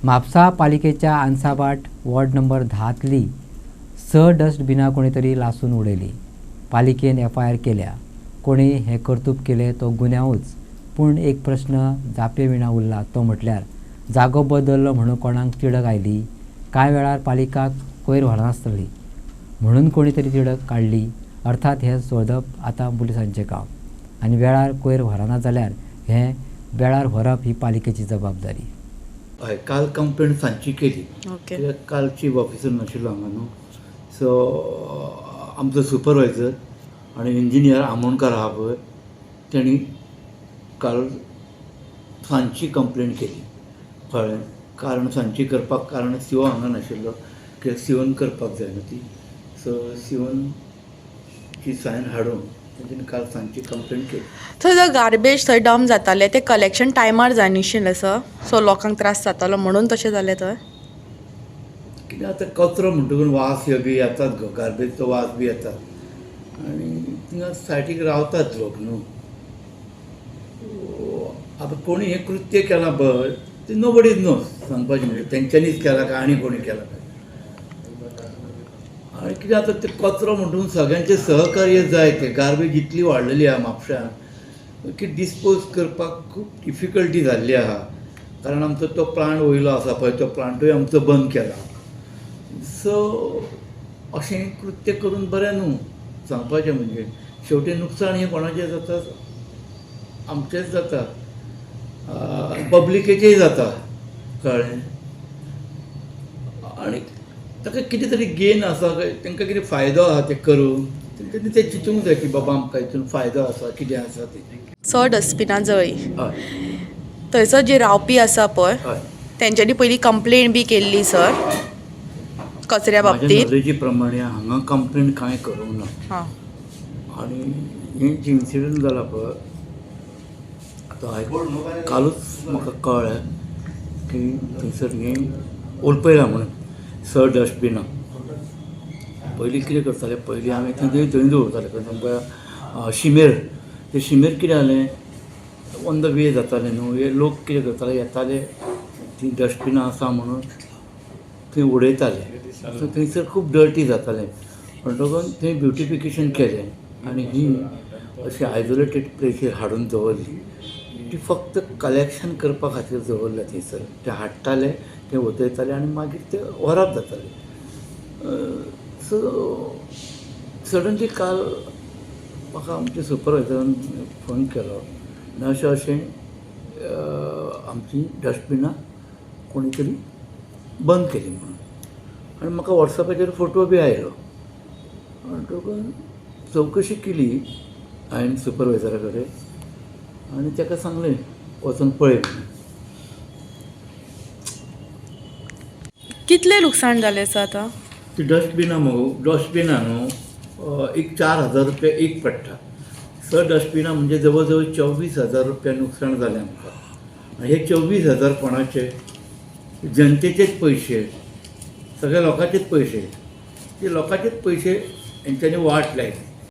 म्हापसा पालिकेच्या आनसाबाट ward number 10तली 6 डस्टबिनां कोणीतरी लासून उडयली. पालिकेन FIR केल्या. कोणी हे कर्तूब केले तो गुन्यांवूच. पूण एक प्रश्न जापे विना उरला तो म्हटल्यार जागो बदललो म्हणून कोणाक तिडक आयली. कांय वेळार पालिका कोयर व्हरनासतली म्हणून कोणी तरी तिडक काडली. अर्थात हें सोदप आतां पुलिसांचें काम आनी वेळार कोयर व्हरना जाल्यार हें वेळार व्हरप ही पालिकेची जबाबदारी. हय, काल कंप्लेंट सांजची केली. ओके. काल चीफ ऑफिसर नाशिल्लो हांगा न्हू, सो आमचो सुपरवायझर आनी इंजिनियर आमोणकार आहा पळय तेणी काल सांजची कंप्लेंट केली. कळ्ळें? कारण सांजची करपाक कारण सीओ हांगा नाशिल्लो कित्याक सीओन करपाक जाय न्हू ती, सो सीओनची सायन हाडून तेणें काल सांजची कंप्लेंट केली. थंय जर गार्बेज थंय डंप जाताले ते कलेक्शन टायमार जाय नाशिल्लें सर, सो लोकांक त्रास जातालो म्हणून तशें जालें थंय. कित्याक आतां कचरो म्हणटकूच वास बी येतात गो, गार्बेजचो वास बी येतात आनी थिंगा सायटीक रावतात लोक न्हू. आतां कोणी हें कृत्य केलां पळय तें नो बडी नो सांगपाचें म्हणजे तेंच्यांनीच केलां काय आनी कोणी केलां काय. आनी कितें आतां तें कचरो म्हणटकूच सगळ्यांचें सहकार्य जाय. तें गार्बेज इतली वाडलेली आहा म्हापशांत की डिस्पोज करपाक खूब डिफिकल्टी जाल्ली आहा. कारण आमचो तो प्लांट वयलो आसा पळय तो प्लांटूय आमचो बंद केला. सो अशें कृत्य करून बरें न्हू सांगपाचें म्हणजे. शेवटी नुकसाण हें कोणाचें जाता, आमचेंच जाता, पब्लिकेचेंय जाता. कळ्ळें? आनी ताका कितें तरी गेन आसा काय, तांकां कितें फायदो आहा तें करून तेंच्यांनी तें चिंतूंक जाय की बाबा आमकां हितून फायदो आसा, कितें आसा तें. 6 डस्टबिनां जळ्ळी. हय थंयसर जे रावपी आसा पळय हय. तेंच्यांनी पयलीं कंप्लेंट बी केल्ली सर कचऱ्या म्हाज्या बाबतींत. नॉलेजी प्रमाणे हांगा कंप्लेंट कांय करूंक ना. हां. आनी हें जे इन्सिडंट जाला पळय आतां कालूच म्हाका कळ्ळें की थंयसर हें ओलपयलां म्हणून 6 डस्टबिनां. पयलीं कितें करताले, पयलीं आमी थंय दवरताले पळय शिमेर. तें शिमेर कितें जालें, ऑन द वे जातालें न्हू, हे लोक कितें करताले, येताले तीं डस्टबिनां आसा म्हणून थंय उडयताले. सो थंयसर खूब डर्टी जातालें. म्हणटकूच थंय ब्युटिफिकेशन केलें आनी ही अशी आयसोलेटेड प्लेसीर हाडून दवरली. ती फक्त कलेक्शन करपा खातीर दवरल्या थंयसर. ते हाडटाले, ते वतयताले आनी मागीर ते व्हरप जाताले. सो सडनली काल म्हाका आमच्या सुपरवायझरान फोन केलो आनी अशें अशें आमची डस्टबिनां कोणी तरी बंद केली म्हणून. आनी म्हाका वॉट्सॅपाचेर फोटो बी आयलो. म्हणटकूच चवकशी केली हांवें सुपरवायझरा कडेन आनी ताका सांगलें वचून पळय म्हणून. कितलें लुकसाण जालें सर आतां? ती डस्टबिनां न्हू एक 4,000 रुपया एक पडटा. 6 डस्टबिनां म्हणजे जवळ जवळ 24,000 रुपया नुकसाण जालें आमकां. आनी हे 24,000 कोणाचे? जनतेचेच पयशे, सगळ्या लोकांचेच पयशे. ते लोकांचेच पयशे हेंच्यांनी वाट लायले.